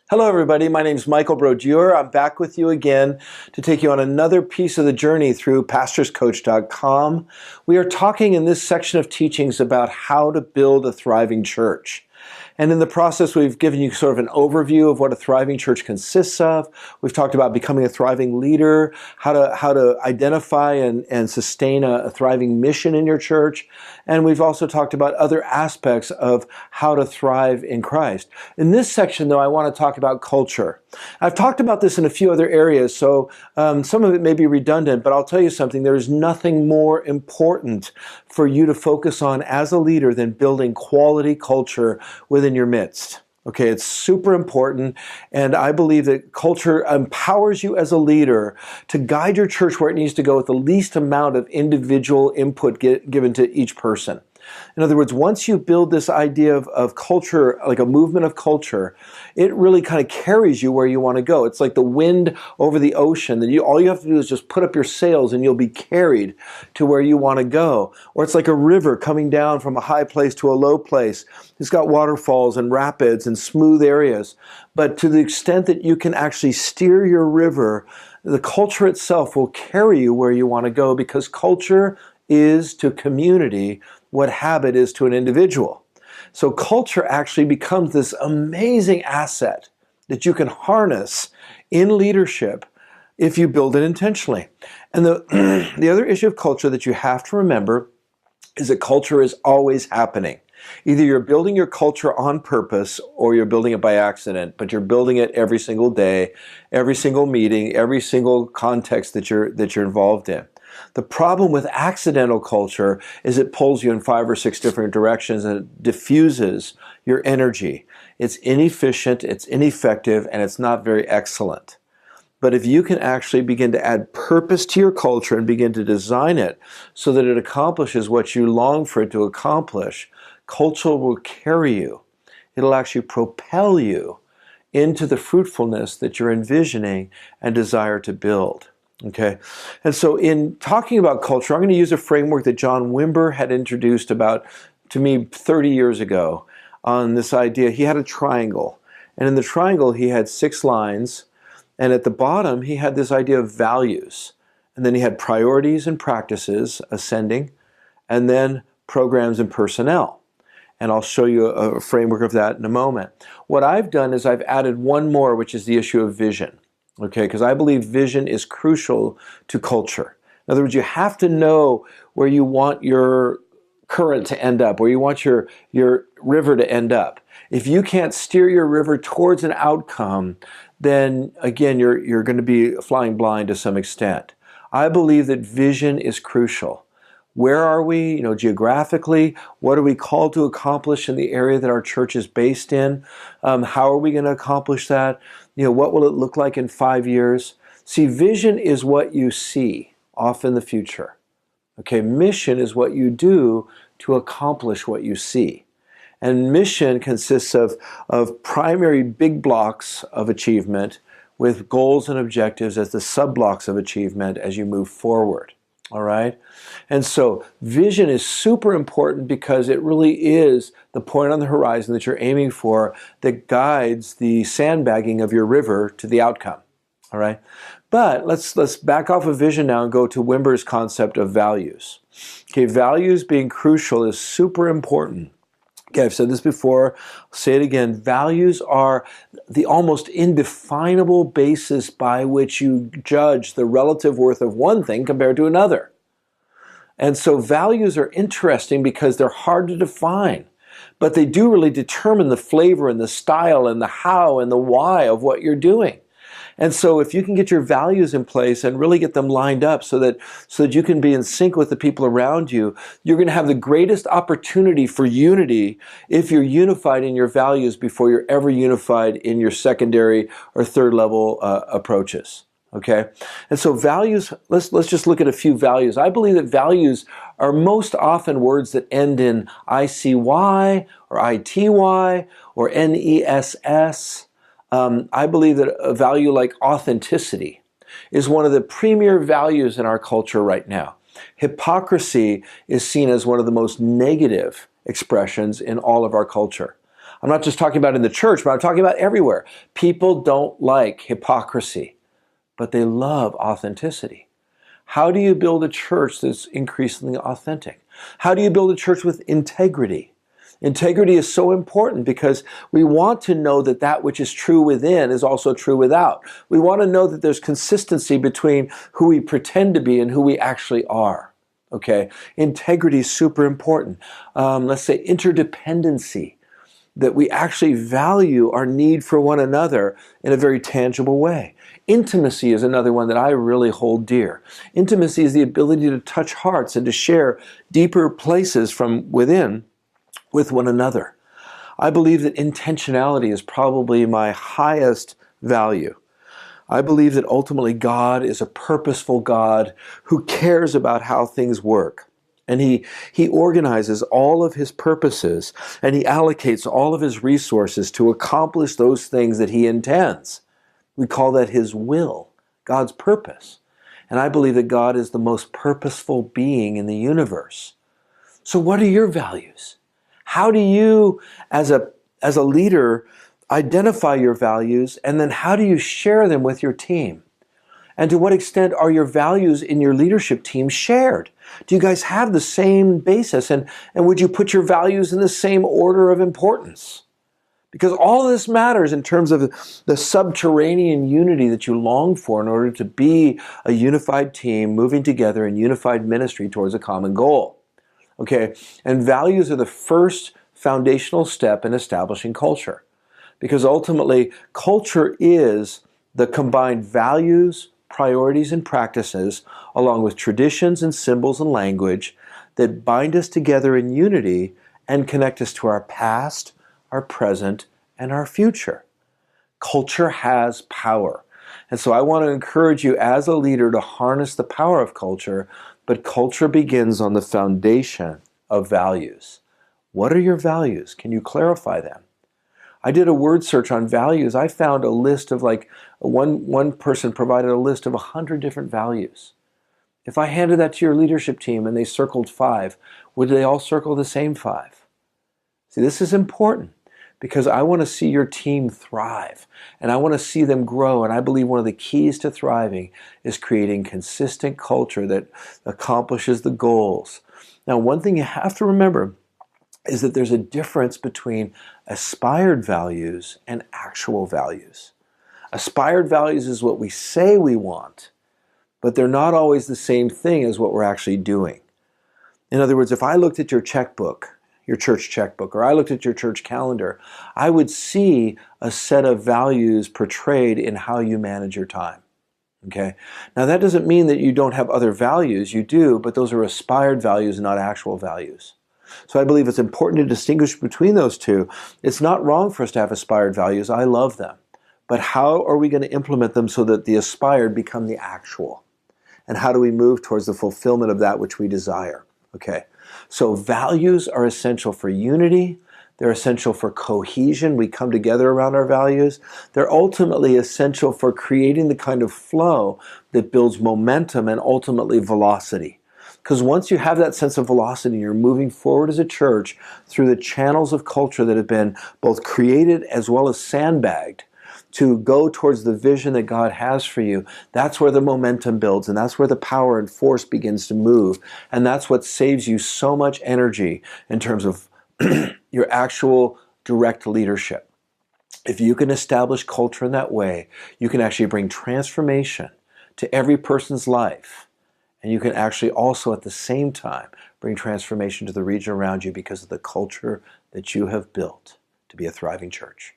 Hello everybody, my name is Michael Brodeur. I'm back with you again to take you on another piece of the journey through pastorscoach.com. We are talking in this section of teachings about how to build a thriving church. And in the process, we've given you sort of an overview of what a thriving church consists of. We've talked about becoming a thriving leader, how to identify and sustain a thriving mission in your church. And we've also talked about other aspects of how to thrive in Christ. In this section, though, I want to talk about culture. I've talked about this in a few other areas, so some of it may be redundant, but I'll tell you something. There is nothing more important for you to focus on as a leader than building quality culture within your midst. Okay, it's super important, and I believe that culture empowers you as a leader to guide your church where it needs to go with the least amount of individual input given to each person. In other words, once you build this idea of culture, like a movement of culture, it really kind of carries you where you want to go. It's like the wind over the ocean. That all you have to do is just put up your sails and you'll be carried to where you want to go. Or it's like a river coming down from a high place to a low place. It's got waterfalls and rapids and smooth areas. But to the extent that you can actually steer your river, the culture itself will carry you where you want to go, because culture is to community what habit is to an individual. So culture actually becomes this amazing asset that you can harness in leadership if you build it intentionally. And the other issue of culture that you have to remember is that culture is always happening. Either you're building your culture on purpose or you're building it by accident, but you're building it every single day, every single meeting, every single context that you're involved in. The problem with accidental culture is it pulls you in 5 or 6 different directions and it diffuses your energy. It's inefficient, it's ineffective, and it's not very excellent. But if you can actually begin to add purpose to your culture and begin to design it so that it accomplishes what you long for it to accomplish, culture will carry you. It'll actually propel you into the fruitfulness that you're envisioning and desire to build. Okay, and so in talking about culture, I'm going to use a framework that John Wimber had introduced to me 30 years ago on this idea. He had a triangle, and in the triangle he had 6 lines, and at the bottom he had this idea of values, and then he had priorities and practices ascending, and then programs and personnel. And I'll show you a framework of that in a moment. What I've done is I've added one more, which is the issue of vision. Okay, because I believe vision is crucial to culture. In other words, you have to know where you want your current to end up, where you want your river to end up. If you can't steer your river towards an outcome, then again, you're going to be flying blind to some extent. I believe that vision is crucial. Where are we, geographically? What are we called to accomplish in the area that our church is based in? How are we going to accomplish that? What will it look like in 5 years? See, vision is what you see off in the future. Okay, mission is what you do to accomplish what you see. And mission consists of primary big blocks of achievement with goals and objectives as the sub-blocks of achievement as you move forward. All right? And so vision is super important because it really is the point on the horizon that you're aiming for that guides the sandbagging of your river to the outcome. All right? But let's back off of vision now and go to Wimber's concept of values. Okay, values being crucial is super important. Okay, I've said this before, I'll say it again. Values are the almost indefinable basis by which you judge the relative worth of one thing compared to another. And so values are interesting because they're hard to define, but they do really determine the flavor and the style and the how and the why of what you're doing. And so if you can get your values in place and really get them lined up so that you can be in sync with the people around you, you're going to have the greatest opportunity for unity if you're unified in your values before you're ever unified in your secondary or third level approaches. Okay? And so values, let's just look at a few values. I believe that values are most often words that end in ICY or ITY or NESS. I believe that a value like authenticity is one of the premier values in our culture right now. Hypocrisy is seen as one of the most negative expressions in all of our culture. I'm not just talking about in the church, but I'm talking about everywhere. People don't like hypocrisy, but they love authenticity. How do you build a church that's increasingly authentic? How do you build a church with integrity? Integrity is so important because we want to know that that which is true within is also true without. We want to know that there's consistency between who we pretend to be and who we actually are. Okay? Integrity is super important. Let's say interdependency, that we actually value our need for one another in a very tangible way. Intimacy is another one that I really hold dear. Intimacy is the ability to touch hearts and to share deeper places from within with one another. I believe that intentionality is probably my highest value. I believe that ultimately God is a purposeful God who cares about how things work. And he organizes all of his purposes and he allocates all of his resources to accomplish those things that he intends. We call that his will, God's purpose. And I believe that God is the most purposeful being in the universe. So what are your values? How do you, as a leader, identify your values, and then how do you share them with your team? And to what extent are your values in your leadership team shared? Do you guys have the same basis? And would you put your values in the same order of importance? Because all of this matters in terms of the subterranean unity that you long for in order to be a unified team moving together in unified ministry towards a common goal. Okay, and values are the first foundational step in establishing culture. Because ultimately, culture is the combined values, priorities, and practices, along with traditions and symbols and language that bind us together in unity and connect us to our past, our present, and our future. Culture has power. And so I want to encourage you as a leader to harness the power of culture, but culture begins on the foundation of values. What are your values? Can you clarify them? I did a word search on values. I found a list of one person provided a list of 100 different values. If I handed that to your leadership team and they circled 5, would they all circle the same 5? See, this is important because I want to see your team thrive and I want to see them grow. And I believe one of the keys to thriving is creating consistent culture that accomplishes the goals. Now, one thing you have to remember is that there's a difference between aspired values and actual values. Aspired values is what we say we want, but they're not always the same thing as what we're actually doing. In other words, if I looked at your checkbook, your church checkbook, or I looked at your church calendar, I would see a set of values portrayed in how you manage your time. Okay? Now that doesn't mean that you don't have other values. You do, but those are aspired values, not actual values. So I believe it's important to distinguish between those two. It's not wrong for us to have aspired values. I love them. But how are we going to implement them so that the aspired become the actual? And how do we move towards the fulfillment of that which we desire? Okay. So values are essential for unity. They're essential for cohesion. We come together around our values. They're ultimately essential for creating the kind of flow that builds momentum and ultimately velocity. Because once you have that sense of velocity, you're moving forward as a church through the channels of culture that have been both created as well as sandbagged to go towards the vision that God has for you. That's where the momentum builds, and that's where the power and force begins to move. And that's what saves you so much energy in terms of your actual direct leadership. If you can establish culture in that way, you can actually bring transformation to every person's life. And you can actually also at the same time bring transformation to the region around you because of the culture that you have built to be a thriving church.